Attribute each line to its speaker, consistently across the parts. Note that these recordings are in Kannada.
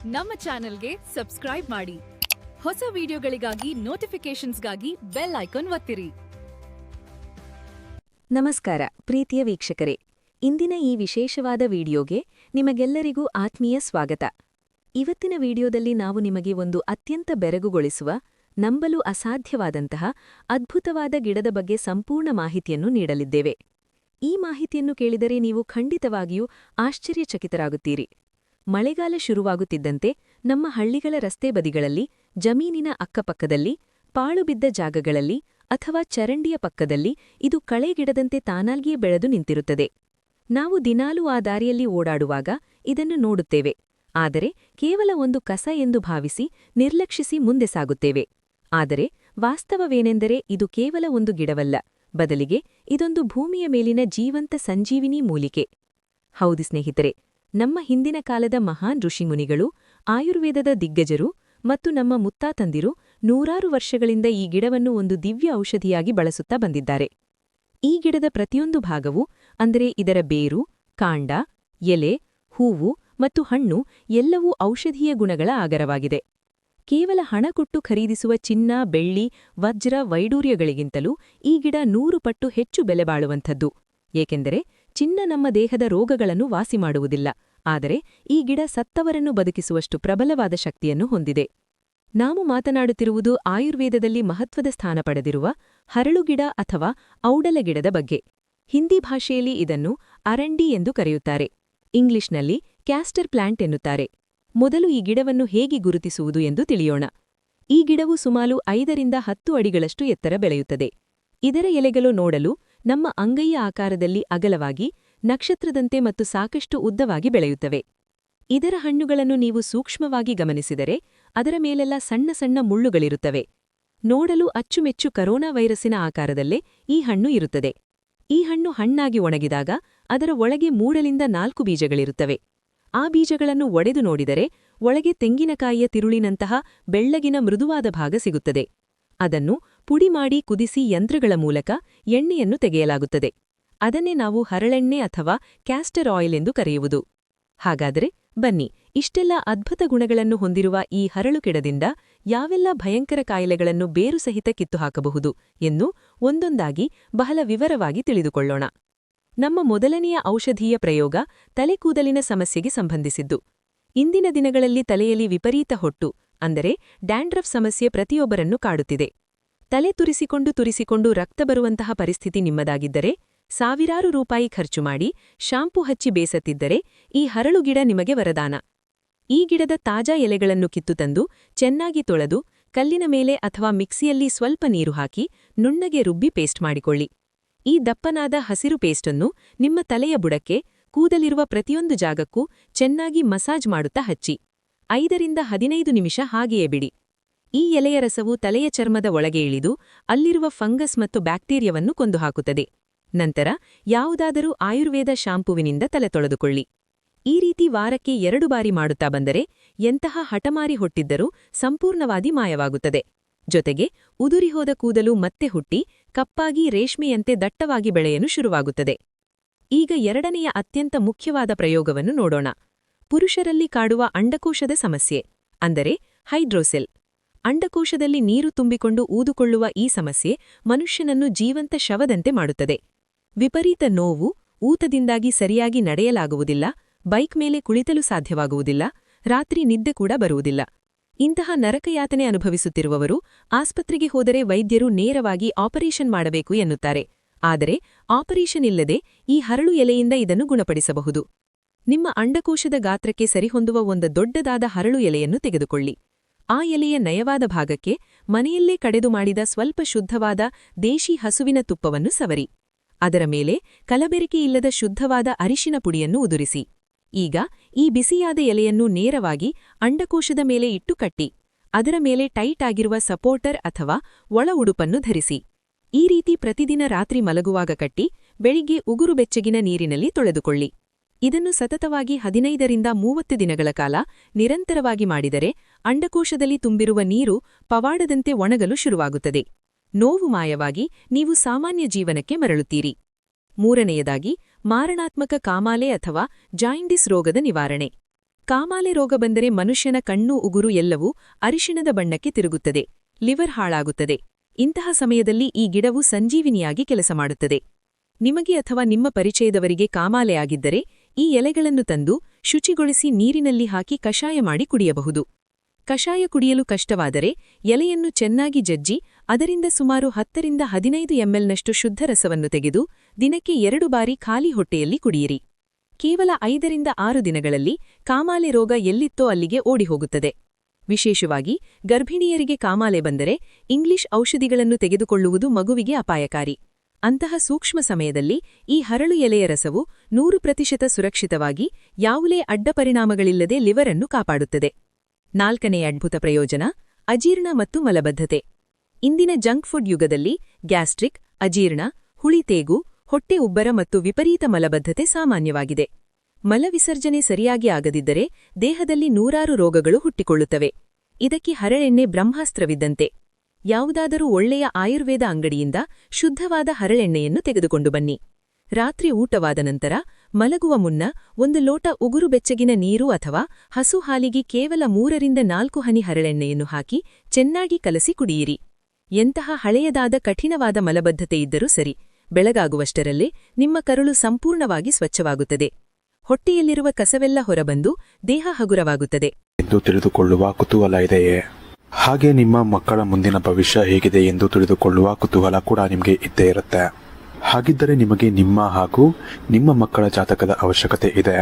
Speaker 1: ನಮ್ಮ ಚಾನೆಲ್ಗೆ ಸಬ್ಸ್ಕ್ರೈಬ್ ಮಾಡಿ. ಹೊಸ ವಿಡಿಯೋಗಳಿಗಾಗಿ ನೋಟಿಫಿಕೇಶನ್ಸ್ಗಾಗಿ ಬೆಲ್ ಐಕಾನ್ ಒತ್ತಿರಿ.
Speaker 2: ನಮಸ್ಕಾರ ಪ್ರೀತಿಯ ವೀಕ್ಷಕರೇ, ಇಂದಿನ ಈ ವಿಶೇಷವಾದ ವಿಡಿಯೋಗೆ ನಿಮಗೆಲ್ಲರಿಗೂ ಆತ್ಮೀಯ ಸ್ವಾಗತ. ಇವತ್ತಿನ ವಿಡಿಯೋದಲ್ಲಿ ನಾವು ನಿಮಗೆ ಒಂದು ಅತ್ಯಂತ ಬೆರಗುಗೊಳಿಸುವ, ನಂಬಲು ಅಸಾಧ್ಯವಾದಂತಹ ಅದ್ಭುತವಾದ ಗಿಡದ ಬಗ್ಗೆ ಸಂಪೂರ್ಣ ಮಾಹಿತಿಯನ್ನು ನೀಡಲಿದ್ದೇವೆ. ಈ ಮಾಹಿತಿಯನ್ನು ಕೇಳಿದರೆ ನೀವು ಖಂಡಿತವಾಗಿಯೂ ಆಶ್ಚರ್ಯಚಕಿತರಾಗುತ್ತೀರಿ. ಮಳೆಗಾಲ ಶುರುವಾಗುತ್ತಿದ್ದಂತೆ ನಮ್ಮ ಹಳ್ಳಿಗಳ ರಸ್ತೆ ಬದಿಗಳಲ್ಲಿ, ಜಮೀನಿನ ಅಕ್ಕಪಕ್ಕದಲ್ಲಿ, ಪಾಳುಬಿದ್ದ ಜಾಗಗಳಲ್ಲಿ ಅಥವಾ ಚರಂಡಿಯ ಪಕ್ಕದಲ್ಲಿ ಇದು ಕಳೆಗಿಡದಂತೆ ತಾನಾಗಿಯೇ ಬೆಳೆದು ನಿಂತಿರುತ್ತದೆ. ನಾವು ದಿನಾಲೂ ಆ ದಾರಿಯಲ್ಲಿ ಓಡಾಡುವಾಗ ಇದನ್ನು ನೋಡುತ್ತೇವೆ, ಆದರೆ ಕೇವಲ ಒಂದು ಕಸ ಎಂದು ಭಾವಿಸಿ ನಿರ್ಲಕ್ಷಿಸಿ ಮುಂದೆ ಸಾಗುತ್ತೇವೆ. ಆದರೆ ವಾಸ್ತವವೇನೆಂದರೆ ಇದು ಕೇವಲ ಒಂದು ಗಿಡವಲ್ಲ, ಬದಲಿಗೆ ಇದೊಂದು ಭೂಮಿಯ ಮೇಲಿನ ಜೀವಂತ ಸಂಜೀವಿನಿ ಮೂಲಿಕೆ. ಹೌದು ಸ್ನೇಹಿತರೆ, ನಮ್ಮ ಹಿಂದಿನ ಕಾಲದ ಮಹಾನ್ ಋಷಿಮುನಿಗಳು, ಆಯುರ್ವೇದದ ದಿಗ್ಗಜರು ಮತ್ತು ನಮ್ಮ ಮುತ್ತಾತಂದಿರು ನೂರಾರು ವರ್ಷಗಳಿಂದ ಈ ಗಿಡವನ್ನು ಒಂದು ದಿವ್ಯ ಔಷಧಿಯಾಗಿ ಬಳಸುತ್ತಾ ಬಂದಿದ್ದಾರೆ. ಈ ಗಿಡದ ಪ್ರತಿಯೊಂದು ಭಾಗವೂ, ಅಂದರೆ ಇದರ ಬೇರು, ಕಾಂಡ, ಎಲೆ, ಹೂವು ಮತ್ತು ಹಣ್ಣು ಎಲ್ಲವೂ ಔಷಧೀಯ ಗುಣಗಳ ಆಗರವಾಗಿದೆ. ಕೇವಲ ಹಣ ಕೊಟ್ಟು ಖರೀದಿಸುವ ಚಿನ್ನ, ಬೆಳ್ಳಿ, ವಜ್ರ, ವೈಡೂರ್ಯಗಳಿಗಿಂತಲೂ ಈ ಗಿಡ 100 ಪಟ್ಟು ಹೆಚ್ಚು ಬೆಲೆ ಬಾಳುವಂಥದ್ದು. ಏಕೆಂದರೆ ಚಿನ್ನ ನಮ್ಮ ದೇಹದ ರೋಗಗಳನ್ನು ವಾಸಿ ಮಾಡುವುದಿಲ್ಲ, ಆದರೆ ಈ ಗಿಡ ಸತ್ತವರನ್ನು ಬದುಕಿಸುವಷ್ಟು ಪ್ರಬಲವಾದ ಶಕ್ತಿಯನ್ನು ಹೊಂದಿದೆ. ನಾವು ಮಾತನಾಡುತ್ತಿರುವುದು ಆಯುರ್ವೇದದಲ್ಲಿ ಮಹತ್ವದ ಸ್ಥಾನ ಪಡೆದಿರುವ ಹರಳುಗಿಡ ಅಥವಾ ಔಡಲಗಿಡದ ಬಗ್ಗೆ. ಹಿಂದಿ ಭಾಷೆಯಲ್ಲಿ ಇದನ್ನು ಅರಂಡಿ ಎಂದು ಕರೆಯುತ್ತಾರೆ, ಇಂಗ್ಲಿಷ್ನಲ್ಲಿ ಕ್ಯಾಸ್ಟರ್ ಪ್ಲಾಂಟ್ ಎನ್ನುತ್ತಾರೆ. ಮೊದಲು ಈ ಗಿಡವನ್ನು ಹೇಗೆ ಗುರುತಿಸುವುದು ಎಂದು ತಿಳಿಯೋಣ. ಈ ಗಿಡವು ಸುಮಾರು 5 ರಿಂದ 10 ಅಡಿಗಳಷ್ಟು ಎತ್ತರ ಬೆಳೆಯುತ್ತದೆ. ಇದರ ಎಲೆಗಳು ನೋಡಲು ನಮ್ಮ ಅಂಗೈಯ ಆಕಾರದಲ್ಲಿ ಅಗಲವಾಗಿ, ನಕ್ಷತ್ರದಂತೆ ಮತ್ತು ಸಾಕಷ್ಟು ಉದ್ದವಾಗಿ ಬೆಳೆಯುತ್ತವೆ. ಇದರ ಹಣ್ಣುಗಳನ್ನು ನೀವು ಸೂಕ್ಷ್ಮವಾಗಿ ಗಮನಿಸಿದರೆ ಅದರ ಮೇಲೆಲ್ಲ ಸಣ್ಣ ಸಣ್ಣ ಮುಳ್ಳುಗಳಿರುತ್ತವೆ. ನೋಡಲು ಅಚ್ಚುಮೆಚ್ಚು ಕರೋನಾ ವೈರಸ್ಸಿನ ಆಕಾರದಲ್ಲೇ ಈ ಹಣ್ಣು ಇರುತ್ತದೆ. ಈ ಹಣ್ಣು ಹಣ್ಣಾಗಿ ಒಣಗಿದಾಗ ಅದರ ಒಳಗೆ 3 ರಿಂದ 4 ಬೀಜಗಳಿರುತ್ತವೆ. ಆ ಬೀಜಗಳನ್ನು ಒಡೆದು ನೋಡಿದರೆ ಒಳಗೆ ತೆಂಗಿನಕಾಯಿಯ ತಿರುಳಿನಂತಹ ಬೆಳ್ಳಗಿನ ಮೃದುವಾದ ಭಾಗ ಸಿಗುತ್ತದೆ. ಅದನ್ನು ಪುಡಿ ಮಾಡಿ ಕುದಿಸಿ ಯಂತ್ರಗಳ ಮೂಲಕ ಎಣ್ಣೆಯನ್ನು ತೆಗೆಯಲಾಗುತ್ತದೆ. ಅದನ್ನೇ ನಾವು ಹರಳೆಣ್ಣೆ ಅಥವಾ ಕ್ಯಾಸ್ಟರ್ ಆಯಿಲ್ ಎಂದು ಕರೆಯುವುದು. ಹಾಗಾದರೆ ಬನ್ನಿ, ಇಷ್ಟೆಲ್ಲ ಅದ್ಭುತ ಗುಣಗಳನ್ನು ಹೊಂದಿರುವ ಈ ಹರಳು ಗಿಡದಿಂದ ಯಾವೆಲ್ಲ ಭಯಂಕರ ಕಾಯಿಲೆಗಳನ್ನು ಬೇರು ಸಹಿತ ಕಿತ್ತುಹಾಕಬಹುದು ಎಂದು ಒಂದೊಂದಾಗಿ ಬಹಳ ವಿವರವಾಗಿ ತಿಳಿದುಕೊಳ್ಳೋಣ. ನಮ್ಮ ಮೊದಲನೆಯ ಔಷಧೀಯ ಪ್ರಯೋಗ ತಲೆಕೂದಲಿನ ಸಮಸ್ಯೆಗೆ ಸಂಬಂಧಿಸಿದ್ದು. ಇಂದಿನ ದಿನಗಳಲ್ಲಿ ತಲೆಯಲ್ಲಿ ವಿಪರೀತ ಹೊಟ್ಟು, ಅಂದರೆ ಡ್ಯಾಂಡ್ರಫ್ ಸಮಸ್ಯೆ ಪ್ರತಿಯೊಬ್ಬರನ್ನು ಕಾಡುತ್ತಿದೆ. ತಲೆ ತುರಿಸಿಕೊಂಡು ರಕ್ತ ಬರುವಂತಹ ಪರಿಸ್ಥಿತಿ ನಿಮ್ಮದಾಗಿದ್ದರೆ, ಸಾವಿರಾರು ರೂಪಾಯಿ ಖರ್ಚು ಮಾಡಿ ಶಾಂಪೂ ಹಚ್ಚಿ ಬೇಸತ್ತಿದ್ದರೆ ಈ ಹರಳು ಗಿಡ ನಿಮಗೆ ವರದಾನ. ಈ ಗಿಡದ ತಾಜಾ ಎಲೆಗಳನ್ನು ಕಿತ್ತು ತಂದು ಚೆನ್ನಾಗಿ ತೊಳೆದು ಕಲ್ಲಿನ ಮೇಲೆ ಅಥವಾ ಮಿಕ್ಸಿಯಲ್ಲಿ ಸ್ವಲ್ಪ ನೀರು ಹಾಕಿ ನುಣ್ಣಗೆ ರುಬ್ಬಿ ಪೇಸ್ಟ್ ಮಾಡಿಕೊಳ್ಳಿ. ಈ ದಪ್ಪನಾದ ಹಸಿರು ಪೇಸ್ಟನ್ನು ನಿಮ್ಮ ತಲೆಯ ಬುಡಕ್ಕೆ, ಕೂದಲಿರುವ ಪ್ರತಿಯೊಂದು ಜಾಗಕ್ಕೂ ಚೆನ್ನಾಗಿ ಮಸಾಜ್ ಮಾಡುತ್ತಾ ಹಚ್ಚಿ 5 ರಿಂದ 15 ನಿಮಿಷ ಹಾಗೆಯೇ ಬಿಡಿ. ಈ ಎಲೆಯ ರಸವು ತಲೆಯ ಚರ್ಮದ ಒಳಗೆ ಇಳಿದು ಅಲ್ಲಿರುವ ಫಂಗಸ್ ಮತ್ತು ಬ್ಯಾಕ್ಟೀರಿಯಾವನ್ನು ಕೊಂದುಹಾಕುತ್ತದೆ. ನಂತರ ಯಾವುದಾದರೂ ಆಯುರ್ವೇದ ಶಾಂಪುವಿನಿಂದ ತಲೆ ತೊಳೆದುಕೊಳ್ಳಿ. ಈ ರೀತಿ ವಾರಕ್ಕೆ 2 ಬಾರಿ ಮಾಡುತ್ತಾ ಬಂದರೆ ಎಂತಹ ಹಠಮಾರಿ ಹೊಟ್ಟಿದ್ದರೂ ಸಂಪೂರ್ಣವಾಗಿ ಮಾಯವಾಗುತ್ತದೆ. ಜೊತೆಗೆ ಉದುರಿಹೋದ ಕೂದಲು ಮತ್ತೆ ಹುಟ್ಟಿ ಕಪ್ಪಾಗಿ ರೇಷ್ಮೆಯಂತೆ ದಟ್ಟವಾಗಿ ಬೆಳೆಯಲು ಶುರುವಾಗುತ್ತದೆ. ಈಗ ಎರಡನೆಯ ಅತ್ಯಂತ ಮುಖ್ಯವಾದ ಪ್ರಯೋಗವನ್ನು ನೋಡೋಣ. ಪುರುಷರಲ್ಲಿ ಕಾಡುವ ಅಂಡಕೋಶದ ಸಮಸ್ಯೆ, ಅಂದರೆ ಹೈಡ್ರೋಸೆಲ್. ಅಂಡಕೋಶದಲ್ಲಿ ನೀರು ತುಂಬಿಕೊಂಡು ಊದುಕೊಳ್ಳುವ ಈ ಸಮಸ್ಯೆ ಮನುಷ್ಯನನ್ನು ಜೀವಂತ ಶವದಂತೆ ಮಾಡುತ್ತದೆ. ವಿಪರೀತ ನೋವು, ಊತದಿಂದಾಗಿ ಸರಿಯಾಗಿ ನಡೆಯಲಾಗುವುದಿಲ್ಲ, ಬೈಕ್ ಮೇಲೆ ಕುಳಿತಲು ಸಾಧ್ಯವಾಗುವುದಿಲ್ಲ, ರಾತ್ರಿ ನಿದ್ದೆ ಕೂಡ ಬರುವುದಿಲ್ಲ. ಇಂತಹ ನರಕಯಾತನೆ ಅನುಭವಿಸುತ್ತಿರುವವರು ಆಸ್ಪತ್ರೆಗೆ ಹೋದರೆ ವೈದ್ಯರು ನೇರವಾಗಿ ಆಪರೇಷನ್ ಮಾಡಬೇಕು ಎನ್ನುತ್ತಾರೆ. ಆದರೆ ಆಪರೇಷನ್ ಇಲ್ಲದೆ ಈ ಹರಳು ಎಲೆಯಿಂದ ಇದನ್ನು ಗುಣಪಡಿಸಬಹುದು. ನಿಮ್ಮ ಅಂಡಕೋಶದ ಗಾತ್ರಕ್ಕೆ ಸರಿಹೊಂದುವ ಒಂದು ದೊಡ್ಡದಾದ ಹರಳು ಎಲೆಯನ್ನು ತೆಗೆದುಕೊಳ್ಳಿ. ಆ ಎಲೆಯ ನಯವಾದ ಭಾಗಕ್ಕೆ ಮನೆಯಲ್ಲೇ ಕಡೆದು ಮಾಡಿದ ಸ್ವಲ್ಪ ಶುದ್ಧವಾದ ದೇಶಿ ಹಸುವಿನ ತುಪ್ಪವನ್ನು ಸವರಿ. ಅದರ ಮೇಲೆ ಕಲಬೆರಕೆಯಿಲ್ಲದ ಶುದ್ಧವಾದ ಅರಿಶಿನ ಪುಡಿಯನ್ನು ಉದುರಿಸಿ. ಈಗ ಈ ಬಿಸಿಯಾದ ಎಲೆಯನ್ನು ನೇರವಾಗಿ ಅಂಡಕೋಶದ ಮೇಲೆ ಇಟ್ಟು ಕಟ್ಟಿ. ಅದರ ಮೇಲೆ ಟೈಟ್ ಆಗಿರುವ ಸಪೋರ್ಟರ್ ಅಥವಾ ಒಳ ಉಡುಪನ್ನು ಧರಿಸಿ. ಈ ರೀತಿ ಪ್ರತಿದಿನ ರಾತ್ರಿ ಮಲಗುವಾಗ ಕಟ್ಟಿ ಬೆಳಿಗ್ಗೆ ಉಗುರು ಬೆಚ್ಚಗಿನ ನೀರಿನಲ್ಲಿ ತೊಳೆದುಕೊಳ್ಳಿ. ಇದನ್ನು ಸತತವಾಗಿ 15 ರಿಂದ 30 ದಿನಗಳ ಕಾಲ ನಿರಂತರವಾಗಿ ಮಾಡಿದರೆ ಅಂಡಕೋಶದಲ್ಲಿ ತುಂಬಿರುವ ನೀರು ಪವಾಡದಂತೆ ಒಣಗಲು ಶುರುವಾಗುತ್ತದೆ. ನೋವು ಮಾಯವಾಗಿ ನೀವು ಸಾಮಾನ್ಯ ಜೀವನಕ್ಕೆ ಮರಳುತ್ತೀರಿ. ಮೂರನೆಯದಾಗಿ ಮಾರಣಾತ್ಮಕ ಕಾಮಾಲೆ ಅಥವಾ ಜಾಯಿಂಡಿಸ್ ರೋಗದ ನಿವಾರಣೆ. ಕಾಮಾಲೆ ರೋಗ ಬಂದರೆ ಮನುಷ್ಯನ ಕಣ್ಣು ಉಗುರು ಎಲ್ಲವೂ ಅರಿಶಿಣದ ಬಣ್ಣಕ್ಕೆ ತಿರುಗುತ್ತದೆ, ಲಿವರ್ ಹಾಳಾಗುತ್ತದೆ. ಇಂತಹ ಸಮಯದಲ್ಲಿ ಈ ಗಿಡವು ಸಂಜೀವಿನಿಯಾಗಿ ಕೆಲಸ ಮಾಡುತ್ತದೆ. ನಿಮಗೆ ಅಥವಾ ನಿಮ್ಮ ಪರಿಚಯದವರಿಗೆ ಕಾಮಾಲೆ ಆಗಿದ್ದರೆ ಈ ಎಲೆಗಳನ್ನು ತಂದು ಶುಚಿಗೊಳಿಸಿ ನೀರಿನಲ್ಲಿ ಹಾಕಿ ಕಷಾಯ ಮಾಡಿ ಕುಡಿಯಬಹುದು. ಕಷಾಯ ಕುಡಿಯಲು ಕಷ್ಟವಾದರೆ ಎಲೆಯನ್ನು ಚೆನ್ನಾಗಿ ಜಜ್ಜಿ ಅದರಿಂದ ಸುಮಾರು 10 ರಿಂದ 15 ಎಂಎಲ್ನಷ್ಟು ಶುದ್ಧ ರಸವನ್ನು ತೆಗೆದು ದಿನಕ್ಕೆ 2 ಬಾರಿ ಖಾಲಿ ಹೊಟ್ಟೆಯಲ್ಲಿ ಕುಡಿಯಿರಿ. ಕೇವಲ 5 ರಿಂದ 6 ದಿನಗಳಲ್ಲಿ ಕಾಮಾಲೆ ರೋಗ ಎಲ್ಲಿತ್ತೋ ಅಲ್ಲಿಗೆ ಓಡಿಹೋಗುತ್ತದೆ. ವಿಶೇಷವಾಗಿ ಗರ್ಭಿಣಿಯರಿಗೆ ಕಾಮಾಲೆ ಬಂದರೆ ಇಂಗ್ಲಿಷ್ ಔಷಧಿಗಳನ್ನು ತೆಗೆದುಕೊಳ್ಳುವುದು ಮಗುವಿಗೆ ಅಪಾಯಕಾರಿ. ಅಂತಹ ಸೂಕ್ಷ್ಮ ಸಮಯದಲ್ಲಿ ಈ ಹರಳು ಎಲೆಯ ರಸವು 100% ಸುರಕ್ಷಿತವಾಗಿ ಯಾವುದೇ ಅಡ್ಡಪರಿಣಾಮಗಳಿಲ್ಲದೆ ಲಿವರ್ ಅನ್ನು ಕಾಪಾಡುತ್ತದೆ. 4ನೇ ಅದ್ಭುತ ಪ್ರಯೋಜನ, ಅಜೀರ್ಣ ಮತ್ತು ಮಲಬದ್ಧತೆ. ಇಂದಿನ ಜಂಕ್ ಫುಡ್ ಯುಗದಲ್ಲಿ ಗ್ಯಾಸ್ಟ್ರಿಕ್, ಅಜೀರ್ಣ, ಹುಳಿತೇಗು, ಹೊಟ್ಟೆ ಉಬ್ಬರ ಮತ್ತು ವಿಪರೀತ ಮಲಬದ್ಧತೆ ಸಾಮಾನ್ಯವಾಗಿದೆ. ಮಲವಿಸರ್ಜನೆ ಸರಿಯಾಗಿ ಆಗದಿದ್ದರೆ ದೇಹದಲ್ಲಿ ನೂರಾರು ರೋಗಗಳು ಹುಟ್ಟಿಕೊಳ್ಳುತ್ತವೆ. ಇದಕ್ಕೆ ಹರಳೆಣ್ಣೆ ಬ್ರಹ್ಮಾಸ್ತ್ರವಿದ್ದಂತೆ. ಯಾವುದಾದರೂ ಒಳ್ಳೆಯ ಆಯುರ್ವೇದ ಅಂಗಡಿಯಿಂದ ಶುದ್ಧವಾದ ಹರಳೆಣ್ಣೆಯನ್ನು ತೆಗೆದುಕೊಂಡು ಬನ್ನಿ. ರಾತ್ರಿ ಊಟವಾದ ನಂತರ ಮಲಗುವ ಮುನ್ನ 1 ಲೋಟ ಉಗುರು ಬೆಚ್ಚಗಿನ ನೀರು ಅಥವಾ ಹಸು ಹಾಲಿಗೆ ಕೇವಲ 3 ರಿಂದ 4 ಹನಿ ಹರಳೆಣ್ಣೆಯನ್ನು ಹಾಕಿ ಚೆನ್ನಾಗಿ ಕಲಸಿ ಕುಡಿಯಿರಿ. ಎಂತಹ ಹಳೆಯದಾದ ಕಠಿಣವಾದ ಮಲಬದ್ಧತೆ ಇದ್ದರೂ ಸರಿ, ಬೆಳಗಾಗುವಷ್ಟರಲ್ಲೇ ನಿಮ್ಮ ಕರುಳು ಸಂಪೂರ್ಣವಾಗಿ ಸ್ವಚ್ಛವಾಗುತ್ತದೆ. ಹೊಟ್ಟೆಯಲ್ಲಿರುವ ಕಸವೆಲ್ಲ ಹೊರಬಂದು ದೇಹ ಹಗುರವಾಗುತ್ತದೆ
Speaker 3: ಎಂದು ತಿಳಿದುಕೊಳ್ಳುವ ಕುತೂಹಲ ಇದೆಯೇ? ಹಾಗೆ ನಿಮ್ಮ ಮಕ್ಕಳ ಮುಂದಿನ ಭವಿಷ್ಯ ಹೇಗಿದೆ ಎಂದು ತಿಳಿದುಕೊಳ್ಳುವ ಕುತೂಹಲ ಕೂಡ ನಿಮಗೆ ಇದ್ದೇ ಇರುತ್ತೆ. ಹಾಗಿದ್ದರೆ ನಿಮಗೆ ನಿಮ್ಮ ಹಾಗೂ ನಿಮ್ಮ ಮಕ್ಕಳ ಜಾತಕದ ಅವಶ್ಯಕತೆ ಇದೆ.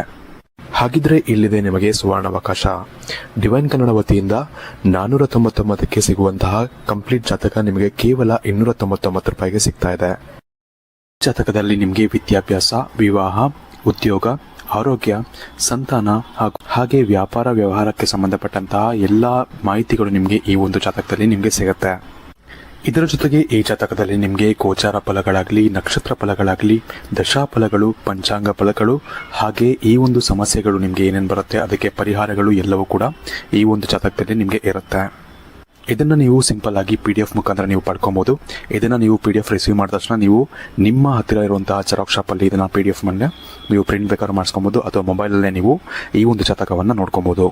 Speaker 3: ಹಾಗಿದ್ರೆ ಇಲ್ಲಿದೆ ನಿಮಗೆ ಸುವರ್ಣಾವಕಾಶ. ಡಿವೈನ್ ಕನ್ನಡ ವತಿಯಿಂದ 499ಕ್ಕೆ ಸಿಗುವಂತಹ ಕಂಪ್ಲೀಟ್ ಜಾತಕ ನಿಮಗೆ ಕೇವಲ 299 ರೂಪಾಯಿಗೆ ಸಿಗ್ತಾ ಇದೆ. ಜಾತಕದಲ್ಲಿ ನಿಮಗೆ ವಿದ್ಯಾಭ್ಯಾಸ, ವಿವಾಹ, ಉದ್ಯೋಗ, ಆರೋಗ್ಯ, ಸಂತಾನ ಹಾಗೆ ವ್ಯಾಪಾರ ವ್ಯವಹಾರಕ್ಕೆ ಸಂಬಂಧಪಟ್ಟಂತಹ ಎಲ್ಲಾ ಮಾಹಿತಿಗಳು ನಿಮಗೆ ಈ ಒಂದು ಜಾತಕದಲ್ಲಿ ನಿಮಗೆ ಸಿಗುತ್ತೆ. ಇದರ ಜೊತೆಗೆ ಈ ಜಾತಕದಲ್ಲಿ ನಿಮಗೆ ಗೋಚಾರ ಫಲಗಳಾಗಲಿ, ನಕ್ಷತ್ರ ಫಲಗಳಾಗಲಿ, ದಶಾಫಲಗಳು, ಪಂಚಾಂಗ ಫಲಗಳು ಹಾಗೆ ಈ ಒಂದು ಸಮಸ್ಯೆಗಳು ನಿಮಗೆ ಏನೇನು ಬರುತ್ತೆ ಅದಕ್ಕೆ ಪರಿಹಾರಗಳು ಎಲ್ಲವೂ ಕೂಡ ಈ ಒಂದು ಜಾತಕದಲ್ಲಿ ನಿಮಗೆ ಇರುತ್ತೆ. ಇದನ್ನು ನೀವು ಸಿಂಪಲ್ ಆಗಿ PDF ಮುಖಾಂತರ ನೀವು ಪಡ್ಕೊಬಹುದು. ಇದನ್ನು ನೀವು PDF ರಿಸೀವ್ ಮಾಡಿದ ತಕ್ಷಣ ನೀವು ನಿಮ್ಮ ಹತ್ತಿರ ಇರುವಂತಹ ಜೆರಾಕ್ಸ್ ಶಾಪಲ್ಲಿ ಇದನ್ನು PDF ಮೇಲೆ ನೀವು ಪ್ರಿಂಟ್ ಬೇಕಾದ್ರೂ ಮಾಡಿಸ್ಕೊಬಹುದು ಅಥವಾ ಮೊಬೈಲಲ್ಲೇ ನೀವು ಈ ಒಂದು ಜಾತಕವನ್ನು ನೋಡ್ಕೊಬಹುದು.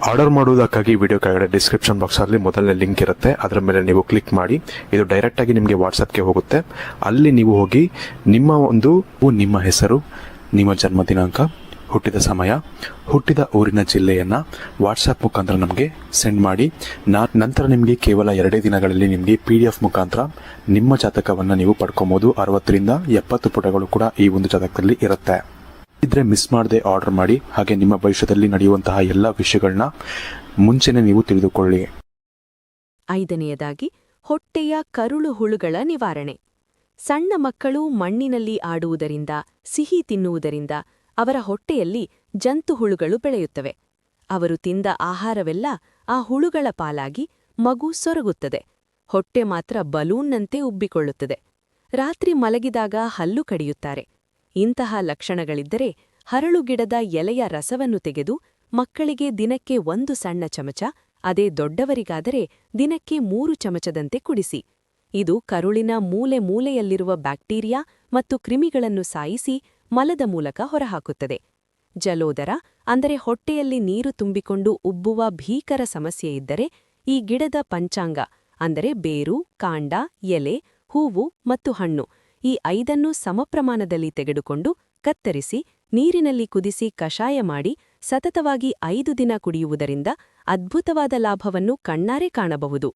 Speaker 3: ಆರ್ಡರ್ ಮಾಡುವುದಕ್ಕಾಗಿ ವಿಡಿಯೋ ಕೆಳಗಡೆ ಡಿಸ್ಕ್ರಿಪ್ಷನ್ ಬಾಕ್ಸಲ್ಲಿ ಮೊದಲನೇ ಲಿಂಕ್ ಇರುತ್ತೆ, ಅದರ ಮೇಲೆ ನೀವು ಕ್ಲಿಕ್ ಮಾಡಿ ಇದು ಡೈರೆಕ್ಟಾಗಿ ನಿಮಗೆ ವಾಟ್ಸಪ್ಗೆ ಹೋಗುತ್ತೆ. ಅಲ್ಲಿ ನೀವು ಹೋಗಿ ನಿಮ್ಮ ಹೆಸರು, ನಿಮ್ಮ ಜನ್ಮ ದಿನಾಂಕ, ಹುಟ್ಟಿದ ಸಮಯ, ಹುಟ್ಟಿದ ಊರಿನ ಜಿಲ್ಲೆಯನ್ನು ವಾಟ್ಸಪ್ ಮುಖಾಂತರ ನಮಗೆ ಸೆಂಡ್ ಮಾಡಿ. ನಂತರ ನಿಮಗೆ ಕೇವಲ 2 ದಿನಗಳಲ್ಲಿ ನಿಮಗೆ PDF ಮುಖಾಂತರ ನಿಮ್ಮ ಜಾತಕವನ್ನು ನೀವು ಪಡ್ಕೊಬೋದು. 60 ರಿಂದ 70 ಪುಟಗಳು ಕೂಡ ಈ ಒಂದು ಜಾತಕದಲ್ಲಿ ಇರುತ್ತೆ. ಇದ್ರೆ ಮಿಸ್ ಮಾಡದೆ ಆರ್ಡರ್ ಮಾಡಿ. ಹಾಗೆ ನಿಮ್ಮ ಭವಿಷ್ಯದಲ್ಲಿ ನಡೆಯುವಂತಹ ಎಲ್ಲ ವಿಷಯಗಳನ್ನ ಮುಂಚೆನೆ ನೀವು ತಿಳಿದುಕೊಳ್ಳಿ.
Speaker 2: 5ನೇಯದಾಗಿ ಹೊಟ್ಟೆಯ ಕರುಳು ಹುಳುಗಳ ನಿವಾರಣೆ. ಸಣ್ಣ ಮಕ್ಕಳು ಮಣ್ಣಿನಲ್ಲಿ ಆಡುವುದರಿಂದ, ಸಿಹಿ ತಿನ್ನುವುದರಿಂದ ಅವರ ಹೊಟ್ಟೆಯಲ್ಲಿ ಜಂತು ಹುಳುಗಳು ಬೆಳೆಯುತ್ತವೆ. ಅವರು ತಿಂದ ಆಹಾರವೆಲ್ಲ ಆ ಹುಳುಗಳ ಪಾಲಾಗಿ ಮಗು ಸೊರಗುತ್ತದೆ. ಹೊಟ್ಟೆ ಮಾತ್ರ ಬಲೂನ್ನಂತೆ ಉಬ್ಬಿಕೊಳ್ಳುತ್ತದೆ. ರಾತ್ರಿ ಮಲಗಿದಾಗ ಹಲ್ಲು ಕಡಿಯುತ್ತಾರೆ. ಇಂತಹ ಲಕ್ಷಣಗಳಿದ್ದರೆ ಹರಳು ಗಿಡದ ಎಲೆಯ ರಸವನ್ನು ತೆಗೆದು ಮಕ್ಕಳಿಗೆ ದಿನಕ್ಕೆ 1 ಸಣ್ಣ ಚಮಚ, ಅದೇ ದೊಡ್ಡವರಿಗಾದರೆ ದಿನಕ್ಕೆ 3 ಚಮಚದಂತೆ ಕುಡಿಸಿ. ಇದು ಕರುಳಿನ ಮೂಲೆ ಮೂಲೆಯಲ್ಲಿರುವ ಬ್ಯಾಕ್ಟೀರಿಯಾ ಮತ್ತು ಕ್ರಿಮಿಗಳನ್ನು ಸಾಯಿಸಿ ಮಲದ ಮೂಲಕ ಹೊರಹಾಕುತ್ತದೆ. ಜಲೋದರ ಅಂದರೆ ಹೊಟ್ಟೆಯಲ್ಲಿ ನೀರು ತುಂಬಿಕೊಂಡು ಉಬ್ಬುವ ಭೀಕರ ಸಮಸ್ಯೆಯಿದ್ದರೆ ಈ ಗಿಡದ ಪಂಚಾಂಗ ಅಂದರೆ ಬೇರು, ಕಾಂಡ, ಎಲೆ, ಹೂವು ಮತ್ತು ಹಣ್ಣು ಈ 5ನ್ನೂ ಸಮಪ್ರಮಾಣದಲ್ಲಿ ತೆಗೆದುಕೊಂಡು ಕತ್ತರಿಸಿ ನೀರಿನಲ್ಲಿ ಕುದಿಸಿ ಕಷಾಯ ಮಾಡಿ ಸತತವಾಗಿ 5 ದಿನ ಕುಡಿಯುವುದರಿಂದ ಅದ್ಭುತವಾದ ಲಾಭವನ್ನು ಕಣ್ಣಾರೆ ಕಾಣಬಹುದು.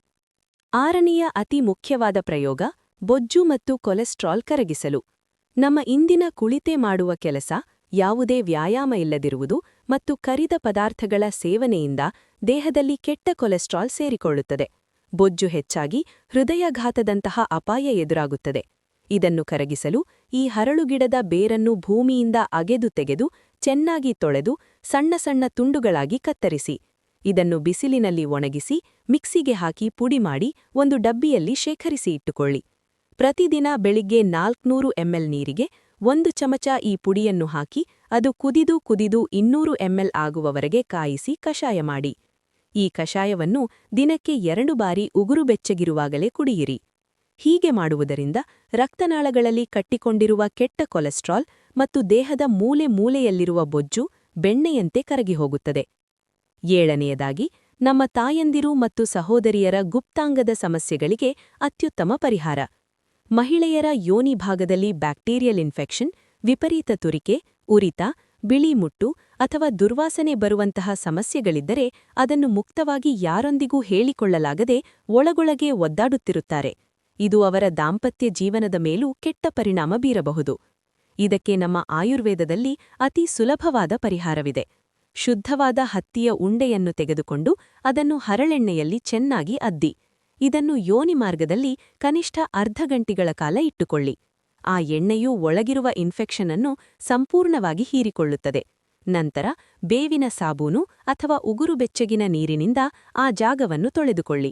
Speaker 2: 6ನೇಯ ಅತಿ ಮುಖ್ಯವಾದ ಪ್ರಯೋಗ, ಬೊಜ್ಜು ಮತ್ತು ಕೊಲೆಸ್ಟ್ರಾಲ್ ಕರಗಿಸಲು. ನಮ್ಮ ಇಂದಿನ ಕುಳಿತೇ ಮಾಡುವ ಕೆಲಸ, ಯಾವುದೇ ವ್ಯಾಯಾಮ ಇಲ್ಲದಿರುವುದು ಮತ್ತು ಕರಿದ ಪದಾರ್ಥಗಳ ಸೇವನೆಯಿಂದ ದೇಹದಲ್ಲಿ ಕೆಟ್ಟ ಕೊಲೆಸ್ಟ್ರಾಲ್ ಸೇರಿಕೊಳ್ಳುತ್ತದೆ. ಬೊಜ್ಜು ಹೆಚ್ಚಾಗಿ ಹೃದಯಾಘಾತದಂತಹ ಅಪಾಯ ಎದುರಾಗುತ್ತದೆ. ಇದನ್ನು ಕರಗಿಸಲು ಈ ಹರಳುಗಿಡದ ಬೇರನ್ನು ಭೂಮಿಯಿಂದ ಅಗೆದು ತೆಗೆದು ಚೆನ್ನಾಗಿ ತೊಳೆದು ಸಣ್ಣ ಸಣ್ಣ ತುಂಡುಗಳಾಗಿ ಕತ್ತರಿಸಿ ಇದನ್ನು ಬಿಸಿಲಿನಲ್ಲಿ ಒಣಗಿಸಿ ಮಿಕ್ಸಿಗೆ ಹಾಕಿ ಪುಡಿ ಮಾಡಿ ಒಂದು ಡಬ್ಬಿಯಲ್ಲಿ ಶೇಖರಿಸಿ ಇಟ್ಟುಕೊಳ್ಳಿ. ಪ್ರತಿದಿನ ಬೆಳಿಗ್ಗೆ 400 ml ನೀರಿಗೆ 1 ಚಮಚ ಈ ಪುಡಿಯನ್ನು ಹಾಕಿ ಅದು ಕುದಿದು 200 ml ಆಗುವವರೆಗೆ ಕಾಯಿಸಿ ಕಷಾಯ ಮಾಡಿ. ಈ ಕಷಾಯವನ್ನು ದಿನಕ್ಕೆ 2 ಬಾರಿ ಉಗುರು ಬೆಚ್ಚಗಿರುವಾಗಲೇ ಕುಡಿಯಿರಿ. ಹೀಗೆ ಮಾಡುವುದರಿಂದ ರಕ್ತನಾಳಗಳಲ್ಲಿ ಕಟ್ಟಿಕೊಂಡಿರುವ ಕೆಟ್ಟ ಕೊಲೆಸ್ಟ್ರಾಲ್ ಮತ್ತು ದೇಹದ ಮೂಲೆ ಮೂಲೆಯಲ್ಲಿರುವ ಬೊಜ್ಜು ಬೆಣ್ಣೆಯಂತೆ ಕರಗಿ ಹೋಗುತ್ತದೆ. ಏಳನೆಯದಾಗಿ ನಮ್ಮ ತಾಯಂದಿರು ಮತ್ತು ಸಹೋದರಿಯರ ಗುಪ್ತಾಂಗದ ಸಮಸ್ಯೆಗಳಿಗೆ ಅತ್ಯುತ್ತಮ ಪರಿಹಾರ. ಮಹಿಳೆಯರ ಯೋನಿ ಭಾಗದಲ್ಲಿ ಬ್ಯಾಕ್ಟೀರಿಯಲ್ ಇನ್ಫೆಕ್ಷನ್, ವಿಪರೀತ ತುರಿಕೆ, ಉರಿತ, ಬಿಳಿ ಮುಟ್ಟು ಅಥವಾ ದುರ್ವಾಸನೆ ಬರುವಂತಹ ಸಮಸ್ಯೆಗಳಿದ್ದರೆ ಅದನ್ನು ಮುಕ್ತವಾಗಿ ಯಾರೊಂದಿಗೂ ಹೇಳಿಕೊಳ್ಳಲಾಗದೆ ಒಳಗೊಳಗೆ ಒದ್ದಾಡುತ್ತಿರುತ್ತಾರೆ. ಇದು ಅವರ ದಾಂಪತ್ಯ ಜೀವನದ ಮೇಲೂ ಕೆಟ್ಟ ಪರಿಣಾಮ ಬೀರಬಹುದು. ಇದಕ್ಕೆ ನಮ್ಮ ಆಯುರ್ವೇದದಲ್ಲಿ ಅತಿ ಸುಲಭವಾದ ಪರಿಹಾರವಿದೆ. ಶುದ್ಧವಾದ ಹತ್ತಿಯ ಉಂಡೆಯನ್ನು ತೆಗೆದುಕೊಂಡು ಅದನ್ನು ಹರಳೆಣ್ಣೆಯಲ್ಲಿ ಚೆನ್ನಾಗಿ ಅದ್ದಿ ಇದನ್ನು ಯೋನಿ ಮಾರ್ಗದಲ್ಲಿ ಕನಿಷ್ಠ ಅರ್ಧ ಗಂಟೆಗಳ ಕಾಲ ಇಟ್ಟುಕೊಳ್ಳಿ. ಆ ಎಣ್ಣೆಯು ಒಳಗಿರುವ ಇನ್ಫೆಕ್ಷನ್ ಅನ್ನು ಸಂಪೂರ್ಣವಾಗಿ ಹೀರಿಕೊಳ್ಳುತ್ತದೆ. ನಂತರ ಬೇವಿನ ಸಾಬೂನು ಅಥವಾ ಉಗುರು ಬೆಚ್ಚಗಿನ ನೀರಿನಿಂದ ಆ ಜಾಗವನ್ನು ತೊಳೆದುಕೊಳ್ಳಿ.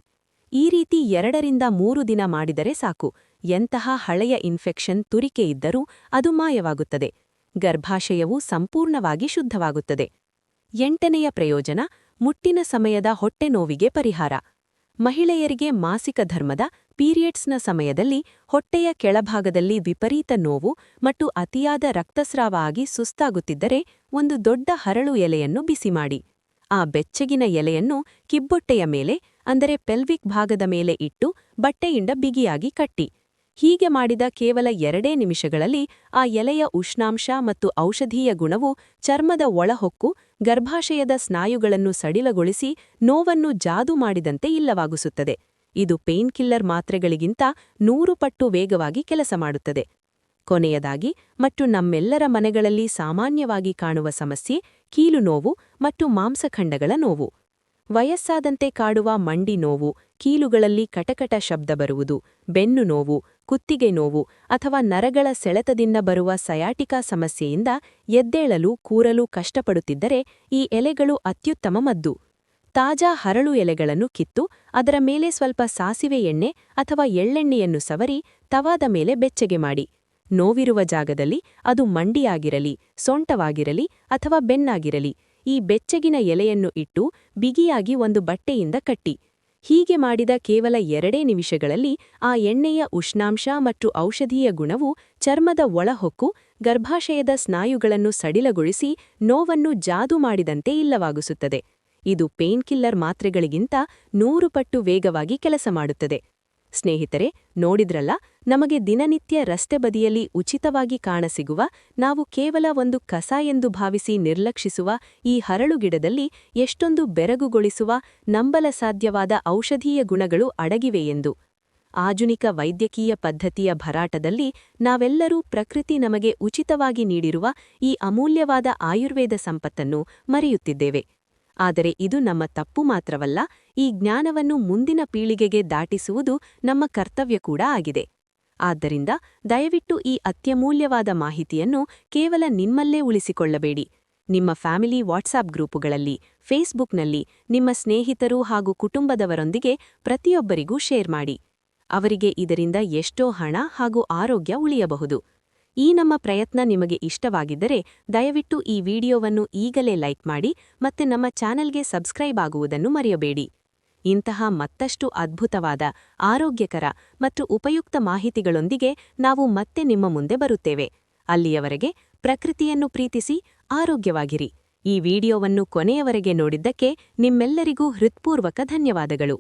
Speaker 2: ಈ ರೀತಿ 2ರಿಂದ 3 ದಿನ ಮಾಡಿದರೆ ಸಾಕು. ಎಂತಹ ಹಳೆಯ ಇನ್ಫೆಕ್ಷನ್, ತುರಿಕೆ ಇದ್ದರೂ ಅದು ಮಾಯವಾಗುತ್ತದೆ. ಗರ್ಭಾಶಯವು ಸಂಪೂರ್ಣವಾಗಿ ಶುದ್ಧವಾಗುತ್ತದೆ. 8ನೆಯ ಪ್ರಯೋಜನ, ಮುಟ್ಟಿನ ಸಮಯದ ಹೊಟ್ಟೆ ನೋವಿಗೆ ಪರಿಹಾರ. ಮಹಿಳೆಯರಿಗೆ ಮಾಸಿಕ ಧರ್ಮದ ಪೀರಿಯಡ್ಸ್ನ ಸಮಯದಲ್ಲಿ ಹೊಟ್ಟೆಯ ಕೆಳಭಾಗದಲ್ಲಿ ವಿಪರೀತ ನೋವು ಮತ್ತು ಅತಿಯಾದ ರಕ್ತಸ್ರಾವ ಆಗಿ ಸುಸ್ತಾಗುತ್ತಿದ್ದರೆ ಒಂದು ದೊಡ್ಡ ಹರಳು ಎಲೆಯನ್ನು ಬಿಸಿ ಮಾಡಿ ಆ ಬೆಚ್ಚಗಿನ ಎಲೆಯನ್ನು ಕಿಬ್ಬೊಟ್ಟೆಯ ಮೇಲೆ ಅಂದರೆ ಪೆಲ್ವಿಕ್ ಭಾಗದ ಮೇಲೆ ಇಟ್ಟು ಬಟ್ಟೆಯಿಂದ ಬಿಗಿಯಾಗಿ ಕಟ್ಟಿ. ಹೀಗೆ ಮಾಡಿದ ಕೇವಲ 2 ನಿಮಿಷಗಳಲ್ಲಿ ಆ ಎಲೆಯ ಉಷ್ಣಾಂಶ ಮತ್ತು ಔಷಧೀಯ ಗುಣವು ಚರ್ಮದ ಒಳಹೊಕ್ಕು ಗರ್ಭಾಶಯದ ಸ್ನಾಯುಗಳನ್ನು ಸಡಿಲಗೊಳಿಸಿ ನೋವನ್ನು ಜಾದು ಮಾಡಿದಂತೆ ಇಲ್ಲವಾಗಿಸುತ್ತದೆ. ಇದು ಪೇನ್ಕಿಲ್ಲರ್ ಮಾತ್ರೆಗಳಿಗಿಂತ 100 ಪಟ್ಟು ವೇಗವಾಗಿ ಕೆಲಸ ಮಾಡುತ್ತದೆ. ಕೊನೆಯದಾಗಿ ಮತ್ತು ನಮ್ಮೆಲ್ಲರ ಮನೆಗಳಲ್ಲಿ ಸಾಮಾನ್ಯವಾಗಿ ಕಾಣುವ ಸಮಸ್ಯೆ ಕೀಲು ನೋವು ಮತ್ತು ಮಾಂಸಖಂಡಗಳ ನೋವು. ವಯಸ್ಸಾದಂತೆ ಕಾಡುವ ಮಂಡಿ ನೋವು, ಕೀಲುಗಳಲ್ಲಿ ಕಟಕಟ ಶಬ್ದ ಬರುವುದು, ಬೆನ್ನು ನೋವು, ಕುತ್ತಿಗೆ ನೋವು ಅಥವಾ ನರಗಳ ಸೆಳೆತದಿಂದ ಬರುವ ಸಯಾಟಿಕಾ ಸಮಸ್ಯೆಯಿಂದ ಎದ್ದೇಳಲು ಕೂರಲು ಕಷ್ಟಪಡುತ್ತಿದ್ದರೆ ಈ ಎಲೆಗಳು ಅತ್ಯುತ್ತಮ ಮದ್ದು. ತಾಜಾ ಹರಳು ಎಲೆಗಳನ್ನು ಕಿತ್ತು ಅದರ ಮೇಲೆ ಸ್ವಲ್ಪ ಸಾಸಿವೆ ಎಣ್ಣೆ ಅಥವಾ ಎಳ್ಳೆಣ್ಣೆಯನ್ನು ಸವರಿ ತವಾದ ಮೇಲೆ ಬೆಚ್ಚಗೆ ಮಾಡಿ. ನೋವಿರುವ ಜಾಗದಲ್ಲಿ ಅದು ಮಂಡಿಯಾಗಿರಲಿ, ಸೊಂಟವಾಗಿರಲಿ ಅಥವಾ ಬೆನ್ನಾಗಿರಲಿ ಈ ಬೆಚ್ಚಗಿನ ಎಲೆಯನ್ನು ಇಟ್ಟು ಬಿಗಿಯಾಗಿ ಒಂದು ಬಟ್ಟೆಯಿಂದ ಕಟ್ಟಿ. ಹೀಗೆ ಮಾಡಿದ ಕೇವಲ 2 ನಿಮಿಷಗಳಲ್ಲಿ ಆ ಎಣ್ಣೆಯ ಉಷ್ಣಾಂಶ ಮತ್ತು ಔಷಧೀಯ ಗುಣವು ಚರ್ಮದ ಒಳಹೊಕ್ಕು ಗರ್ಭಾಶಯದ ಸ್ನಾಯುಗಳನ್ನು ಸಡಿಲಗೊಳಿಸಿ ನೋವನ್ನು ಜಾದು ಮಾಡಿದಂತೆ ಇಲ್ಲವಾಗಿಸುತ್ತದೆ. ಇದು ಪೇನ್ಕಿಲ್ಲರ್ ಮಾತ್ರೆಗಳಿಗಿಂತ 100 ಪಟ್ಟು ವೇಗವಾಗಿ ಕೆಲಸ ಮಾಡುತ್ತದೆ. ಸ್ನೇಹಿತರೆ, ನೋಡಿದ್ರಲ್ಲ, ನಮಗೆ ದಿನನಿತ್ಯ ರಸ್ತೆ ಬದಿಯಲ್ಲಿ ಉಚಿತವಾಗಿ ಕಾಣಸಿಗುವ, ನಾವು ಕೇವಲ ಒಂದು ಕಸ ಎಂದು ಭಾವಿಸಿ ನಿರ್ಲಕ್ಷಿಸುವ ಈ ಹರಳು ಗಿಡದಲ್ಲಿ ಎಷ್ಟೊಂದು ಬೆರಗುಗೊಳಿಸುವ, ನಂಬಲಸಾಧ್ಯವಾದ ಔಷಧೀಯ ಗುಣಗಳು ಅಡಗಿವೆ ಎಂದು. ಆಧುನಿಕ ವೈದ್ಯಕೀಯ ಪದ್ಧತಿಯ ಭರಾಟದಲ್ಲಿ ನಾವೆಲ್ಲರೂ ಪ್ರಕೃತಿ ನಮಗೆ ಉಚಿತವಾಗಿ ನೀಡಿರುವ ಈ ಅಮೂಲ್ಯವಾದ ಆಯುರ್ವೇದ ಸಂಪತ್ತನ್ನು ಮರೆಯುತ್ತಿದ್ದೇವೆ. ಆದರೆ ಇದು ನಮ್ಮ ತಪ್ಪು ಮಾತ್ರವಲ್ಲ, ಈ ಜ್ಞಾನವನ್ನು ಮುಂದಿನ ಪೀಳಿಗೆಗೆ ದಾಟಿಸುವುದು ನಮ್ಮ ಕರ್ತವ್ಯ ಕೂಡ ಆಗಿದೆ. ಆದ್ದರಿಂದ ದಯವಿಟ್ಟು ಈ ಅತ್ಯಮೂಲ್ಯವಾದ ಮಾಹಿತಿಯನ್ನು ಕೇವಲ ನಿಮ್ಮಲ್ಲೇ ಉಳಿಸಿಕೊಳ್ಳಬೇಡಿ. ನಿಮ್ಮ ಫ್ಯಾಮಿಲಿ ವಾಟ್ಸಾಪ್ ಗ್ರೂಪುಗಳಲ್ಲಿ, ಫೇಸ್ಬುಕ್ನಲ್ಲಿ ನಿಮ್ಮ ಸ್ನೇಹಿತರು ಹಾಗೂ ಕುಟುಂಬದವರೊಂದಿಗೆ ಪ್ರತಿಯೊಬ್ಬರಿಗೂ ಶೇರ್ ಮಾಡಿ. ಅವರಿಗೆ ಇದರಿಂದ ಎಷ್ಟೋ ಹಣ ಹಾಗೂ ಆರೋಗ್ಯ ಉಳಿಯಬಹುದು. ಈ ನಮ್ಮ ಪ್ರಯತ್ನ ನಿಮಗೆ ಇಷ್ಟವಾಗಿದ್ದರೆ ದಯವಿಟ್ಟು ಈ ವಿಡಿಯೋವನ್ನು ಈಗಲೇ ಲೈಕ್ ಮಾಡಿ ಮತ್ತೆ ನಮ್ಮ ಚಾನೆಲ್ಗೆ ಸಬ್ಸ್ಕ್ರೈಬ್ ಆಗುವುದನ್ನು ಮರೆಯಬೇಡಿ. ಇಂತಹ ಮತ್ತಷ್ಟು ಅದ್ಭುತವಾದ, ಆರೋಗ್ಯಕರ ಮತ್ತು ಉಪಯುಕ್ತ ಮಾಹಿತಿಗಳೊಂದಿಗೆ ನಾವು ಮತ್ತೆ ನಿಮ್ಮ ಮುಂದೆ ಬರುತ್ತೇವೆ. ಅಲ್ಲಿಯವರೆಗೆ ಪ್ರಕೃತಿಯನ್ನು ಪ್ರೀತಿಸಿ ಆರೋಗ್ಯವಾಗಿರಿ. ಈ ವಿಡಿಯೋವನ್ನು ಕೊನೆಯವರೆಗೆ ನೋಡಿದ್ದಕ್ಕೆ ನಿಮ್ಮೆಲ್ಲರಿಗೂ ಹೃತ್ಪೂರ್ವಕ ಧನ್ಯವಾದಗಳು.